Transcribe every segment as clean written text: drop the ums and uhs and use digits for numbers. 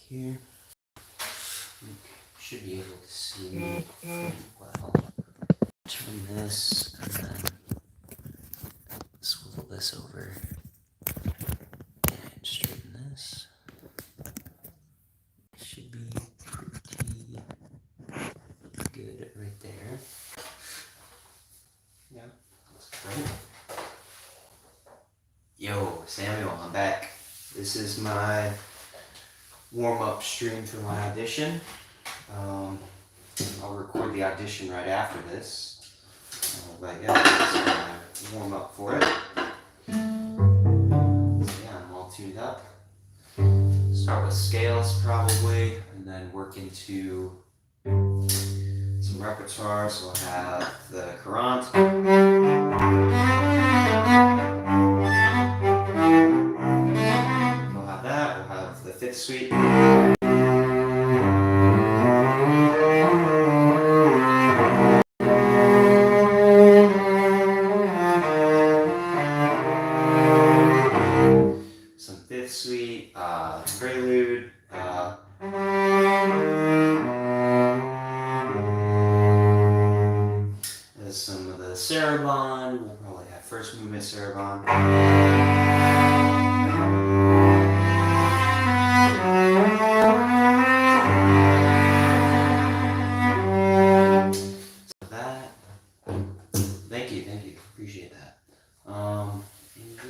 here. You should be able to see me pretty well. Turn this and then swivel this over and straighten this. Should be pretty good right there. Yeah, looks great. Yo, Samuel, I'm back. This is my warm-up stream for my audition. I'll record the audition right after this. But yeah, just gonna warm up for it. So yeah, I'm all tuned up. Start with scales probably, and then work into some repertoire. So we'll have the courant. We'll have that. We'll have the fifth suite. Suite, prelude, there's some of the saraband. We'll probably have first movement saraband. So that, thank you, appreciate that. And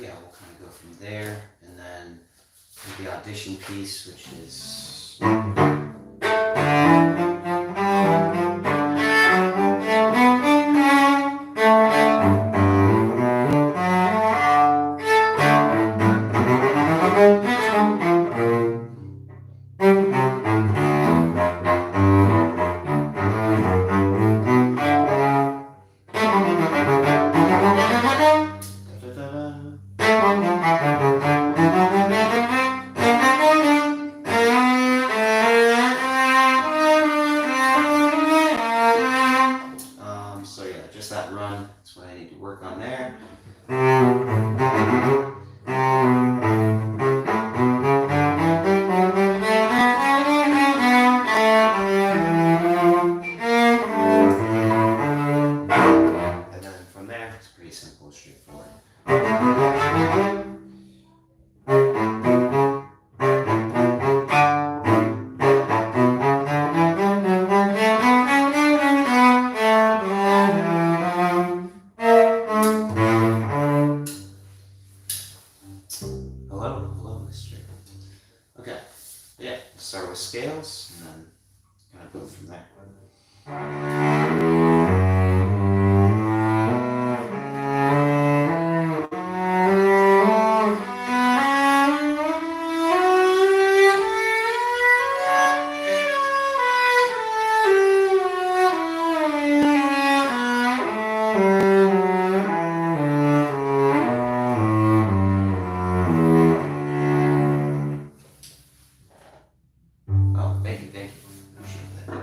yeah, we'll kind of go from there, and then the audition piece, which is so yeah, just that run. That's what I need to work on there. And then from there, it's pretty simple, straightforward. Hello, mister. Okay, yeah, start with scales and then kind of go from there. Oh, thank you. Appreciate that.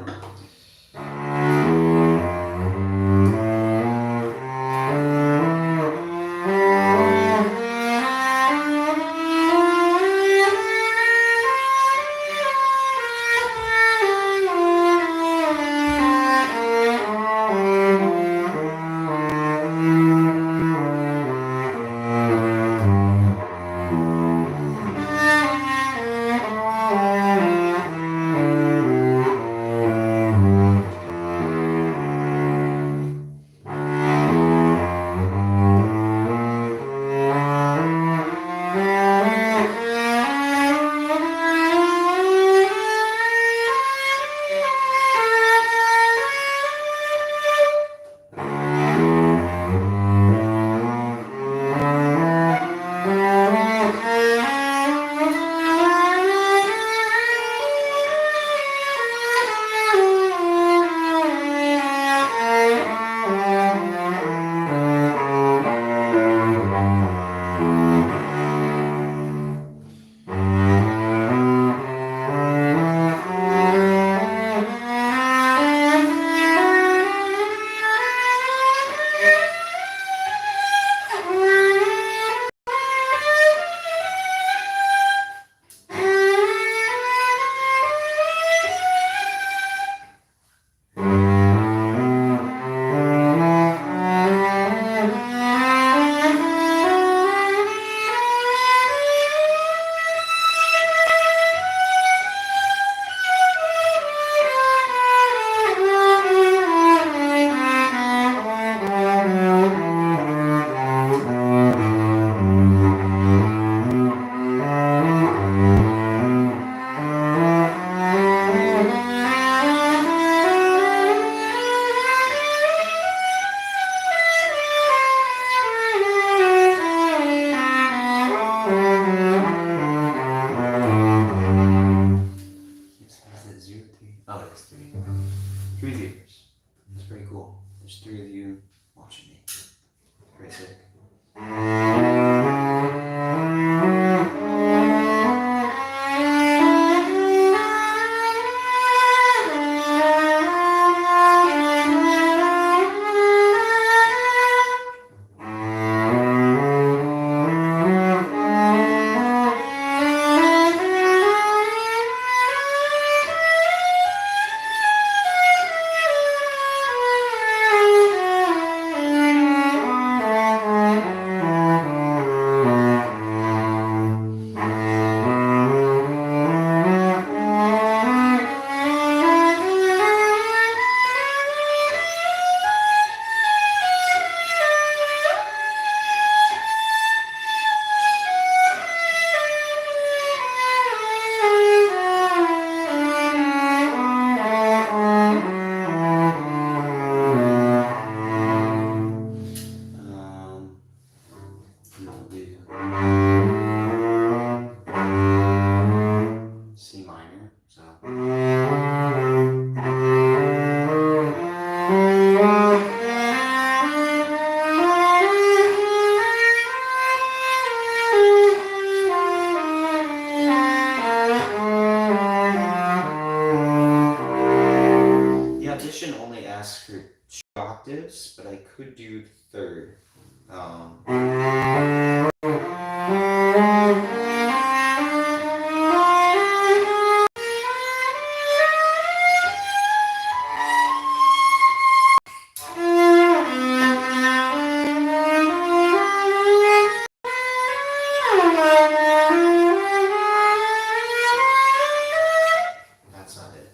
That's not it.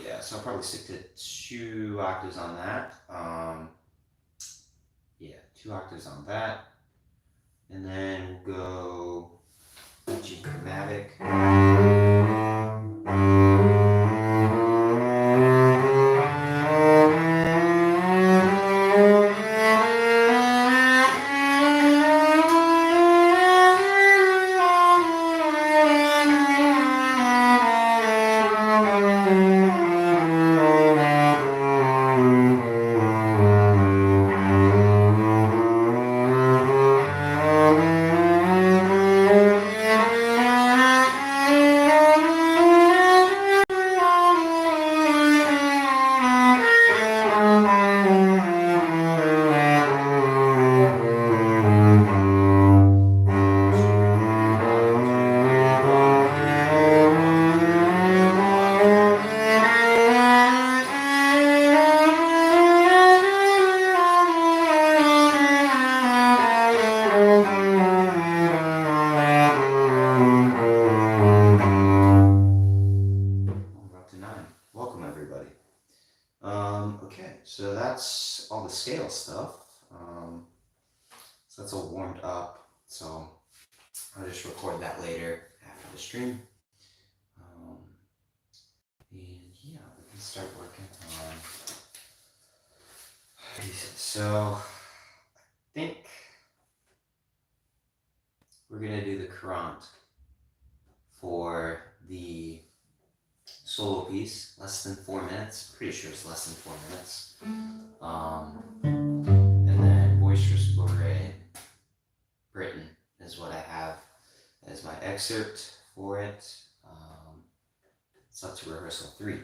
Yeah, so I'll probably stick to 2 octaves on that. Yeah, 2 octaves on that. And then we'll go G chromatic. Okay, so that's all the scale stuff. So that's all warmed up. So I'll just record that later after the stream. And yeah, we can start working on pieces. So I think we're gonna do the courant for the solo piece, less than 4 minutes. Pretty sure it's less than 4 minutes. And then Boisterous Britain is what I have as my excerpt for it. It's up to rehearsal 3.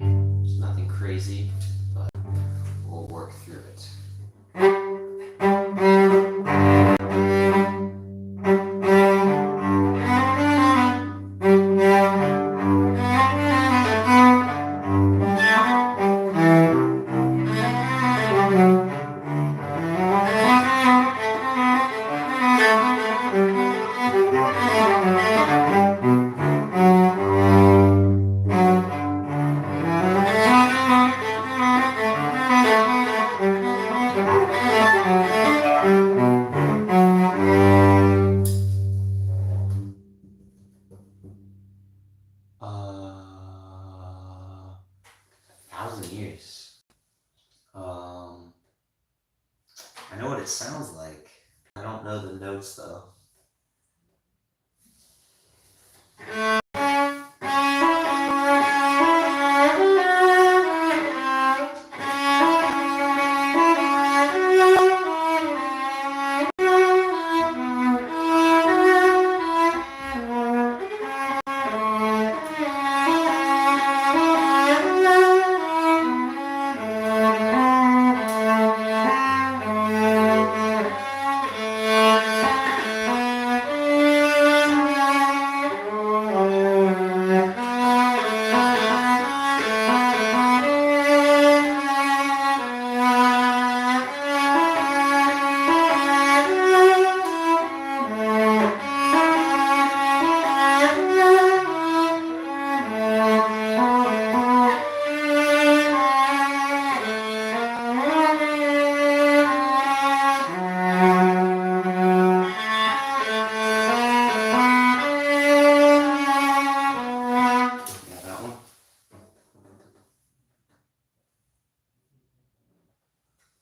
It's nothing crazy, but we'll work through it. I know what it sounds like. I don't know the notes though.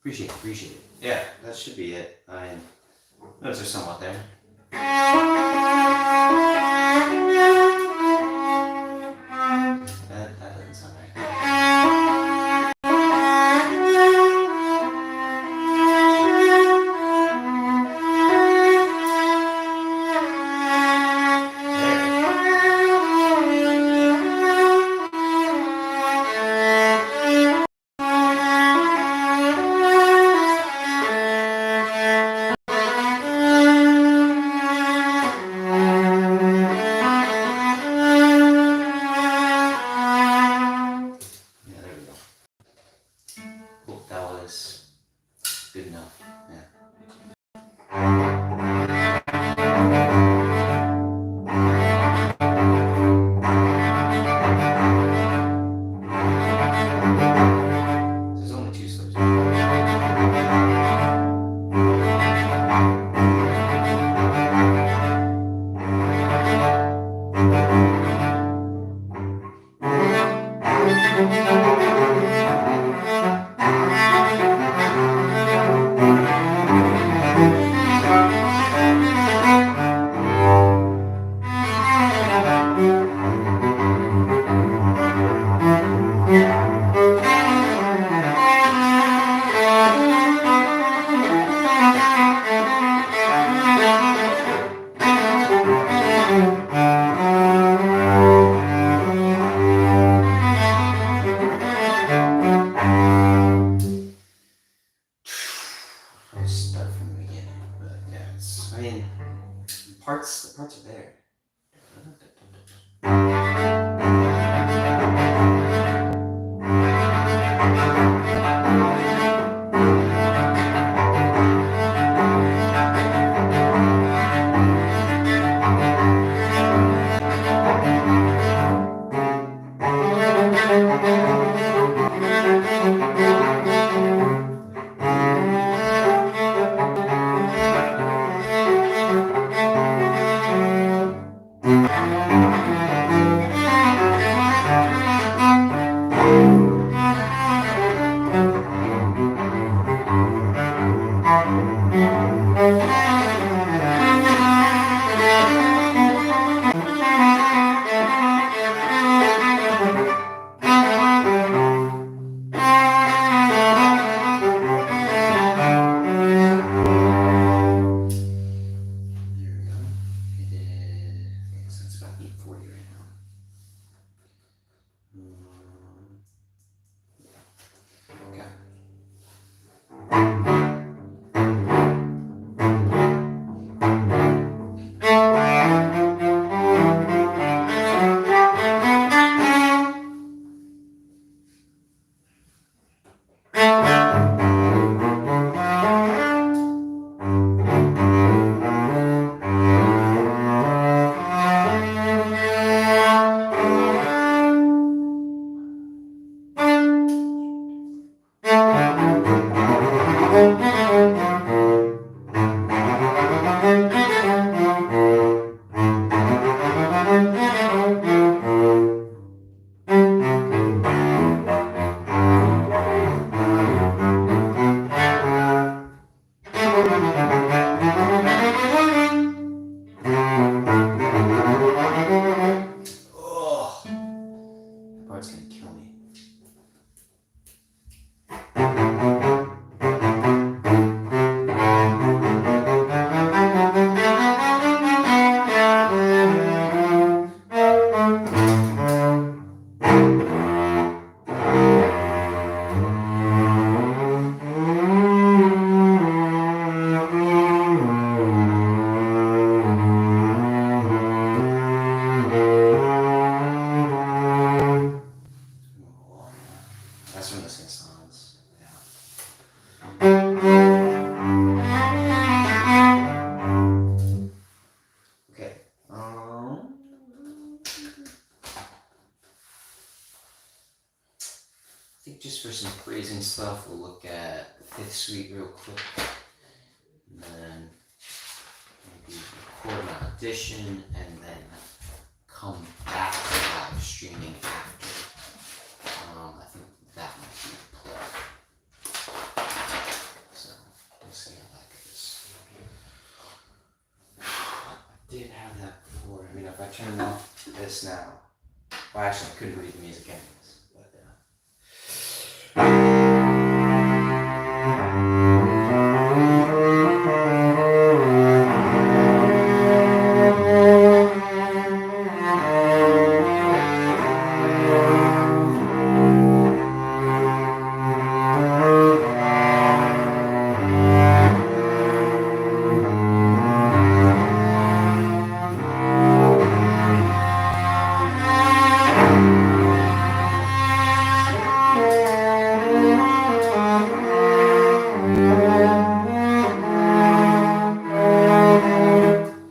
Appreciate it. Yeah, that should be it. Notes are somewhat there. That doesn't sound right. Good enough. Yeah. There's only 2 slips. I'll start from the beginning, but yeah, the parts are there. Just for some phrasing stuff, we'll look at the 5th suite real quick, and then maybe record an audition, and then come back to live streaming after. I think that might be a play. turn off this now. Well, actually, I couldn't read the music anyways. But,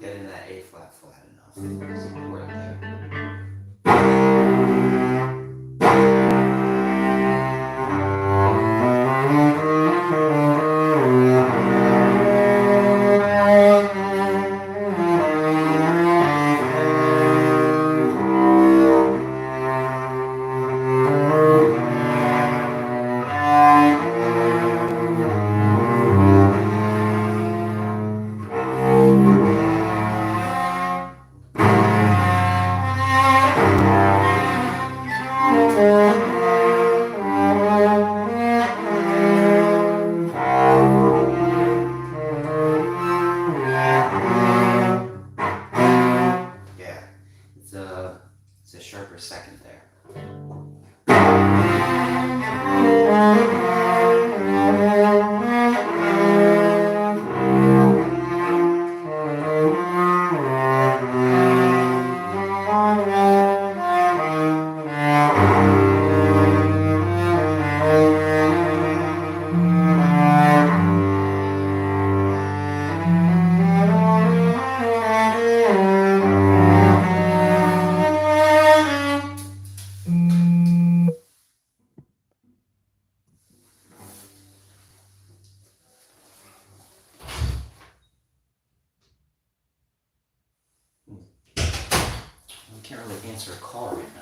getting that A flat flat enough. Right there. Yeah, it's a sharper second there. I can't really answer a call right now.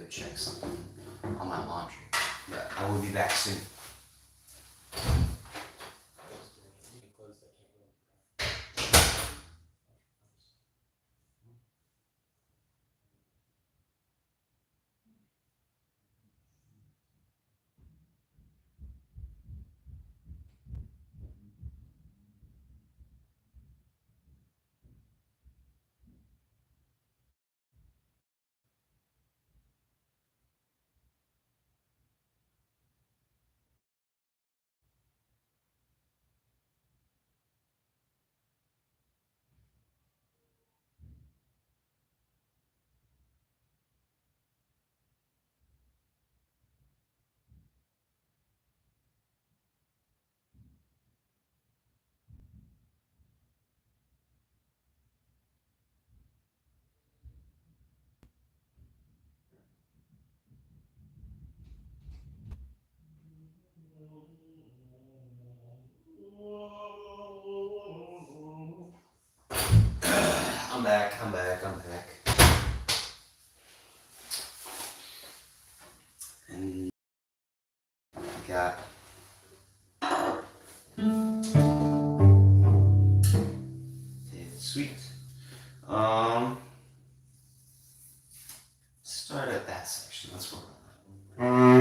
Check something on my laundry, but I will be back soon. like that. Okay, sweet. Start at that section. Let's work on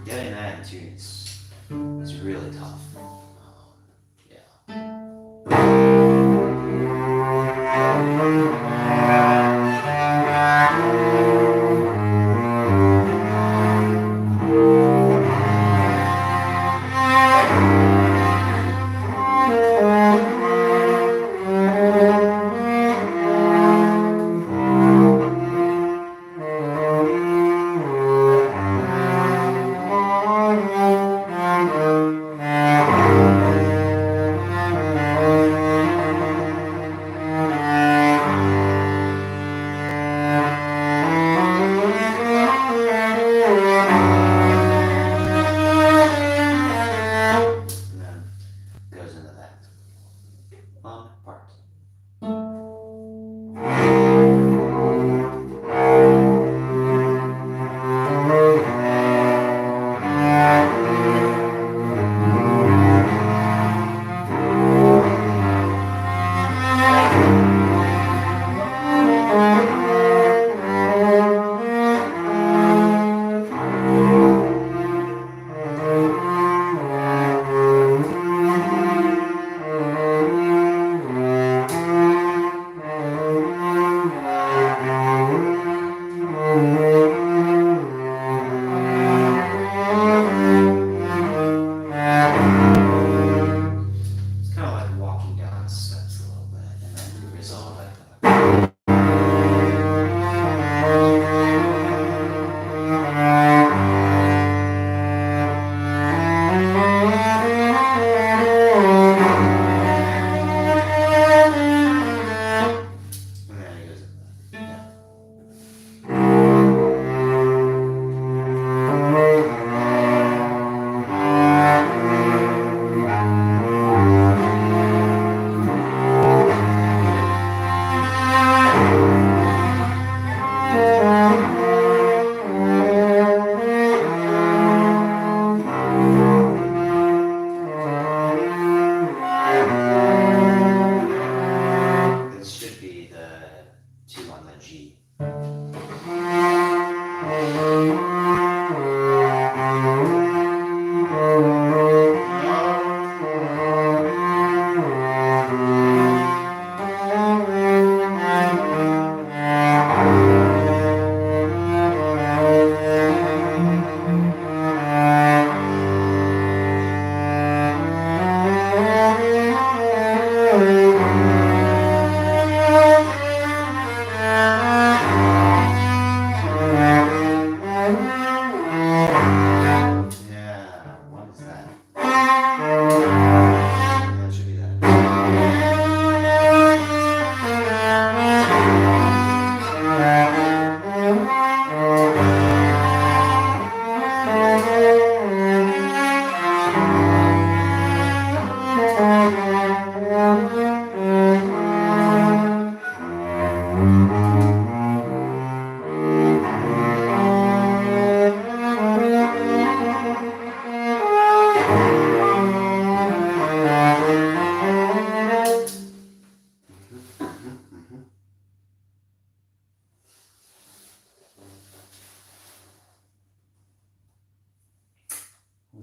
getting that in tune is really tough. Part.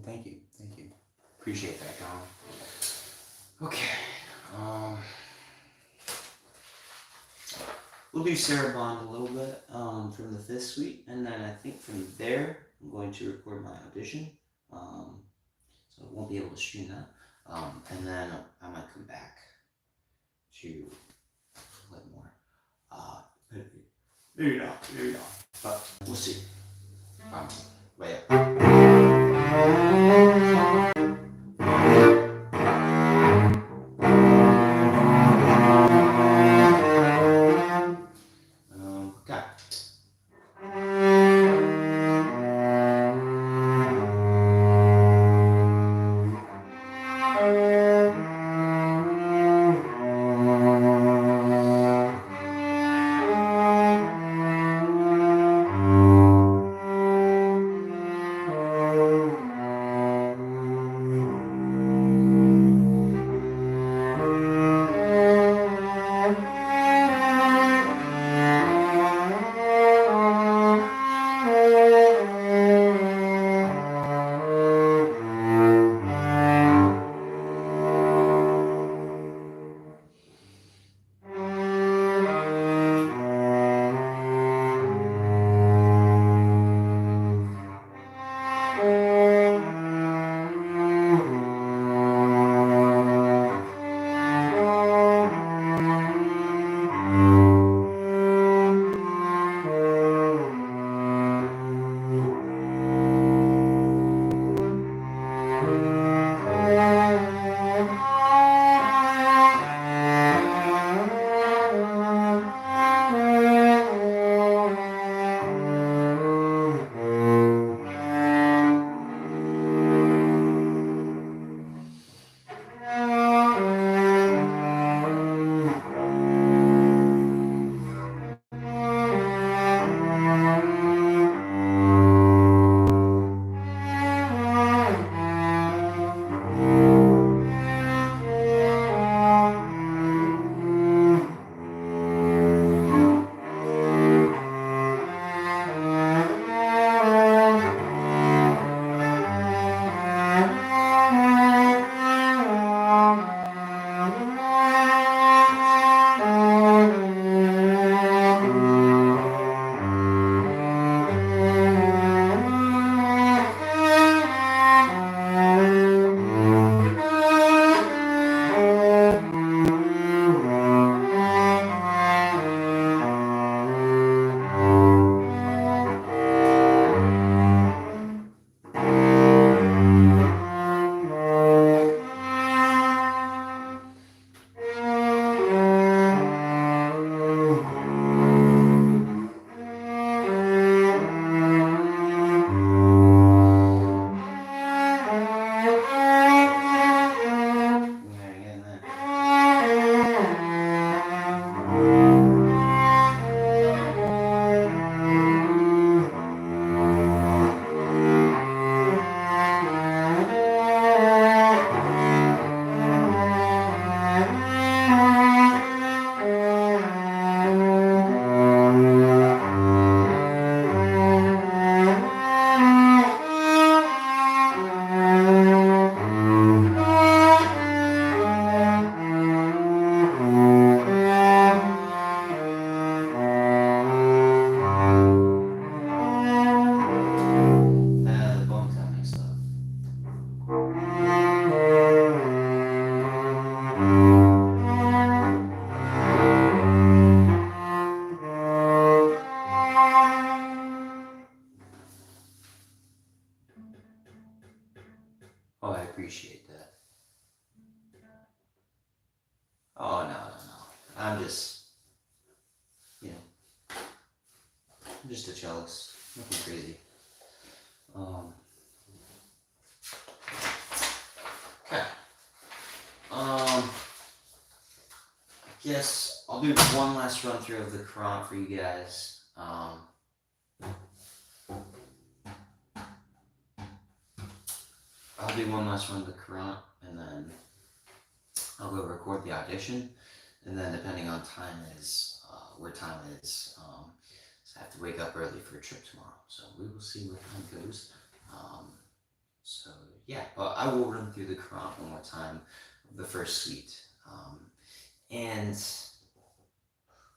Thank you. Appreciate that, Colin. Okay. We'll do Saraband a little bit from the Fifth Suite, and then I think from there I'm going to record my audition. So I won't be able to stream that. And then I might come back to a little more. Maybe not. But we'll see. But yeah. I'm just, you know, I'm just a cellist, nothing crazy. Okay. I guess I'll do one last run through of the Quran for you guys. I'll do one last run of the Quran, and then I'll go record the audition, and then depending on time is, where time is, so I have to wake up early for a trip tomorrow, so we will see where time goes. So yeah, but I will run through the Quran one more time, the first suite, and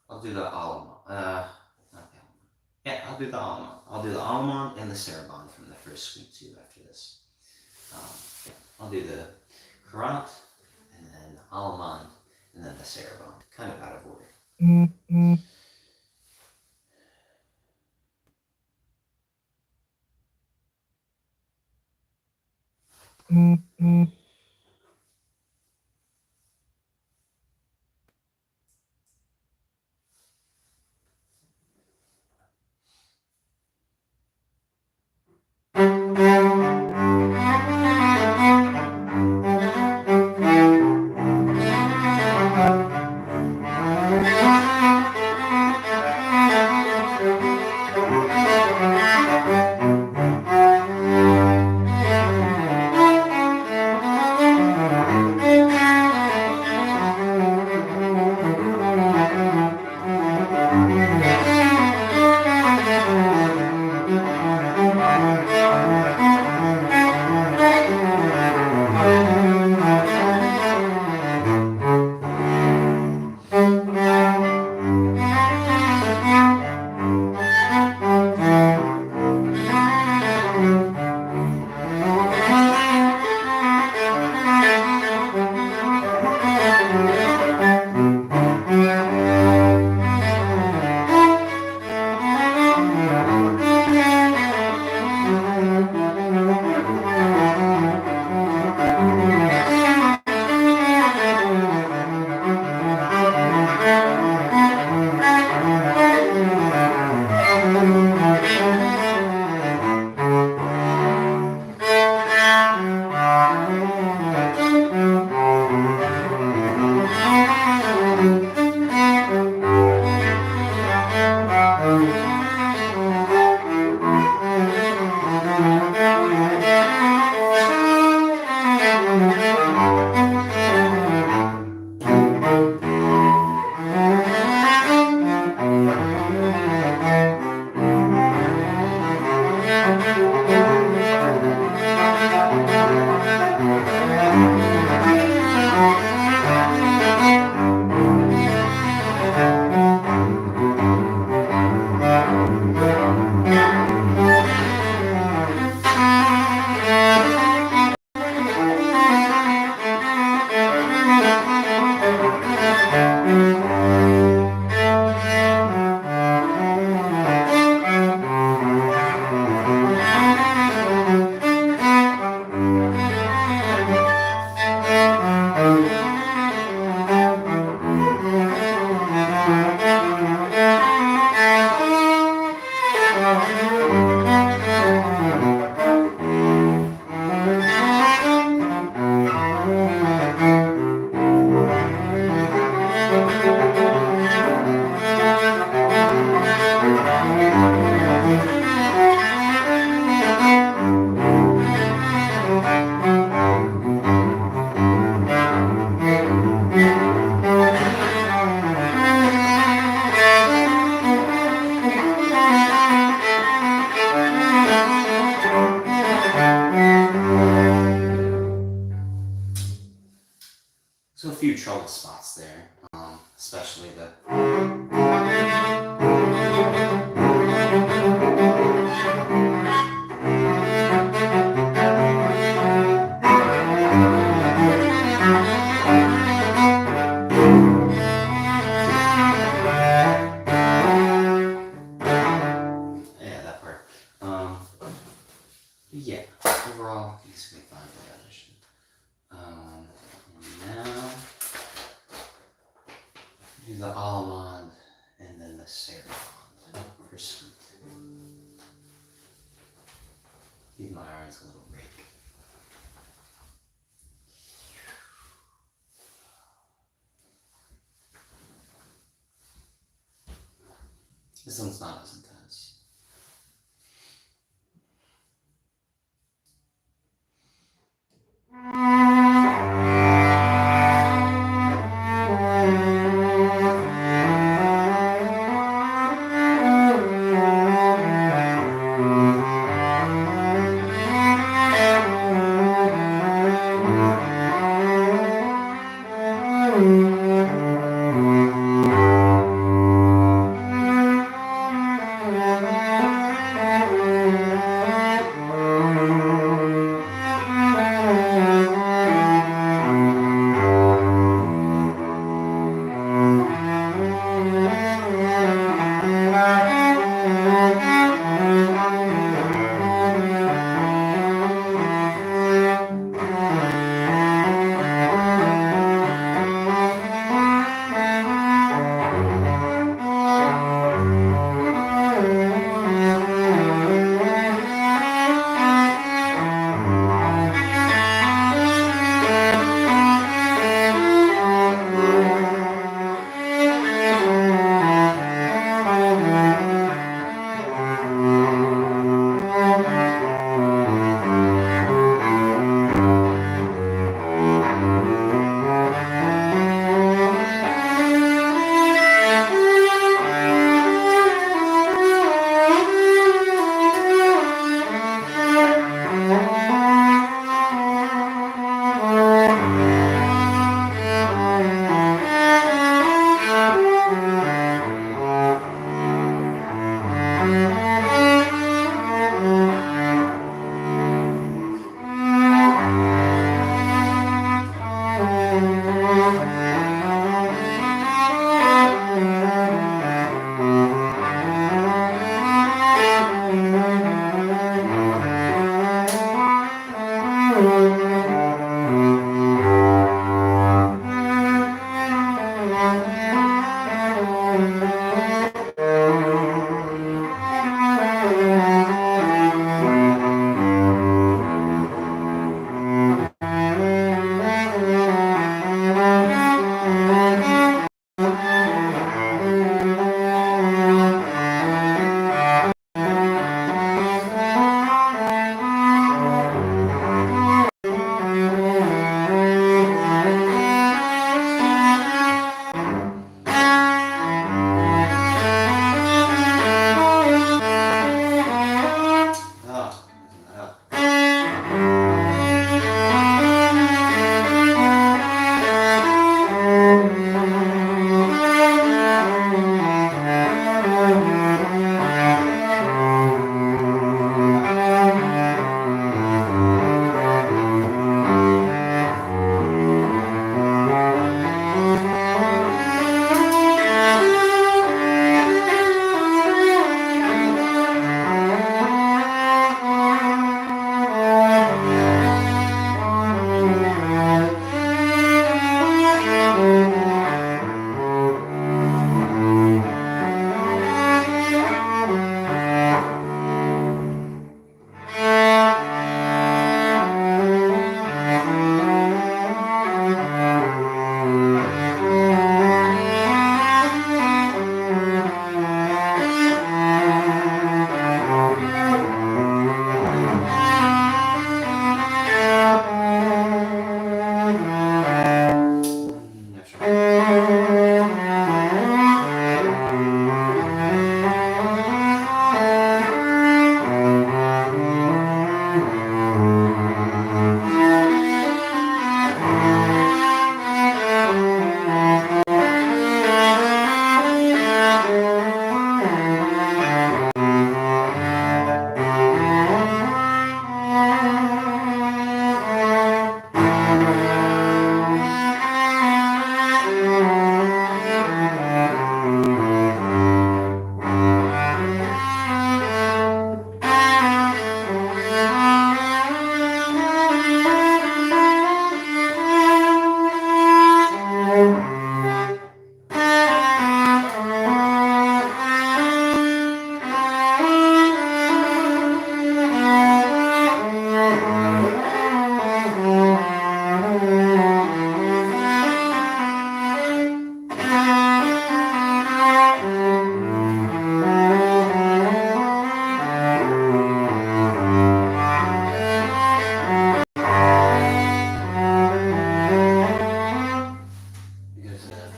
I'll do the Alaman, not the Alaman. Yeah, I'll do the Alaman. I'll do the Alaman and the Saraband from the first suite too after this. I'll do the Quran, and then Alaman, and then the Saraband, kind of out of order. So a few trouble spots there, especially the that part. Yeah, overall, these can be fine for the audition. Now, Do the almond and then the cereal for sweet. Give my eyes a little break. This one's not as intense.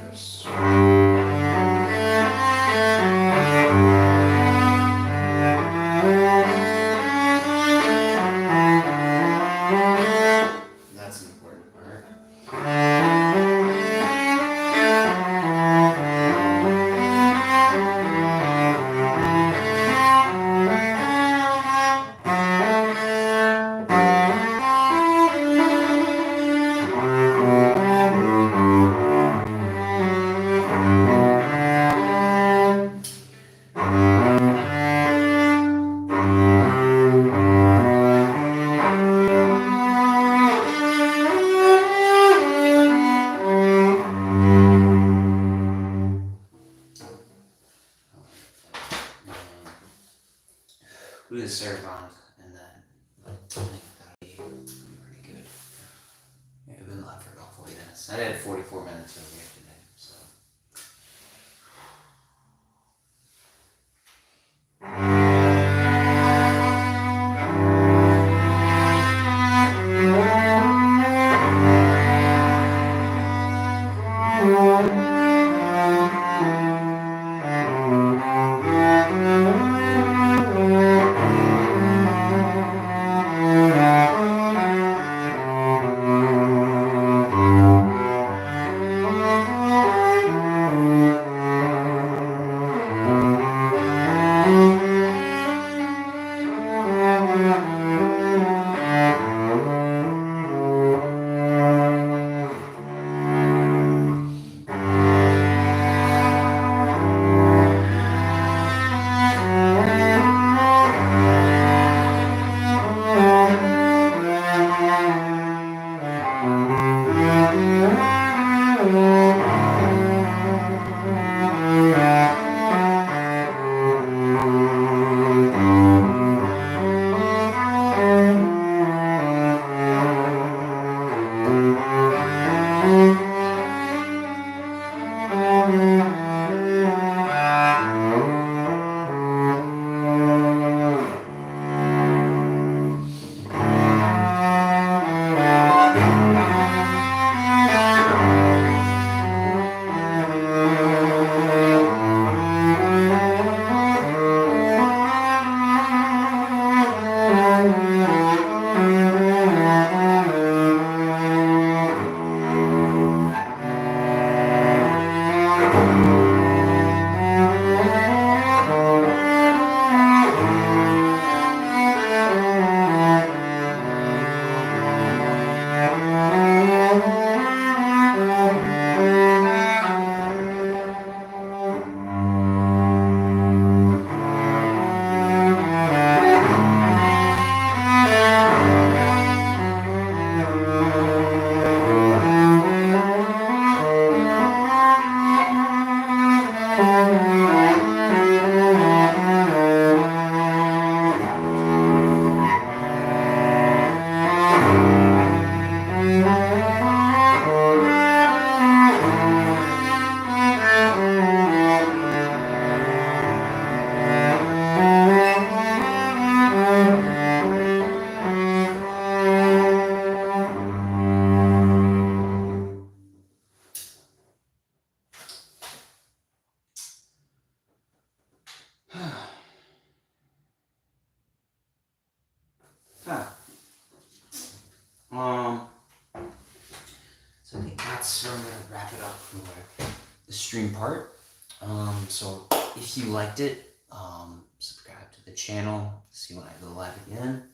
verse. That's an important part. We just serve on, and then I think that'll be pretty good. Yeah, we've been live for about 40 minutes. I did 44 minutes over here today, so. So I think that's where I'm gonna wrap it up for the stream part. So if you liked it, subscribe to the channel, see when I go live again.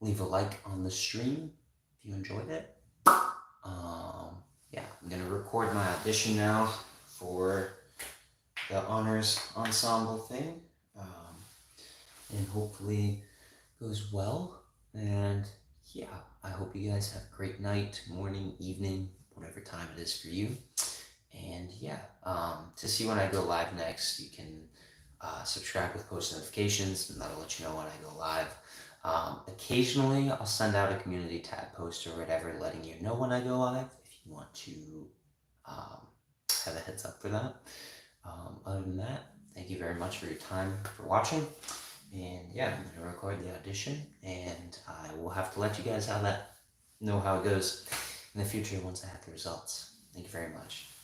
Leave a like on the stream if you enjoyed it. Yeah, I'm gonna record my audition now for the honors ensemble thing, and hopefully goes well. And yeah, I hope you guys have a great night, morning, evening, whatever time it is for you. And yeah, to see when I go live next, you can subscribe with post notifications, and that'll let you know when I go live. Occasionally, I'll send out a community tab post or whatever, letting you know when I go live, if you want to have a heads up for that. Other than that, thank you very much for your time for watching. And yeah, I'm going to record the audition, and I will have to let you guys know how it goes in the future once I have the results. Thank you very much.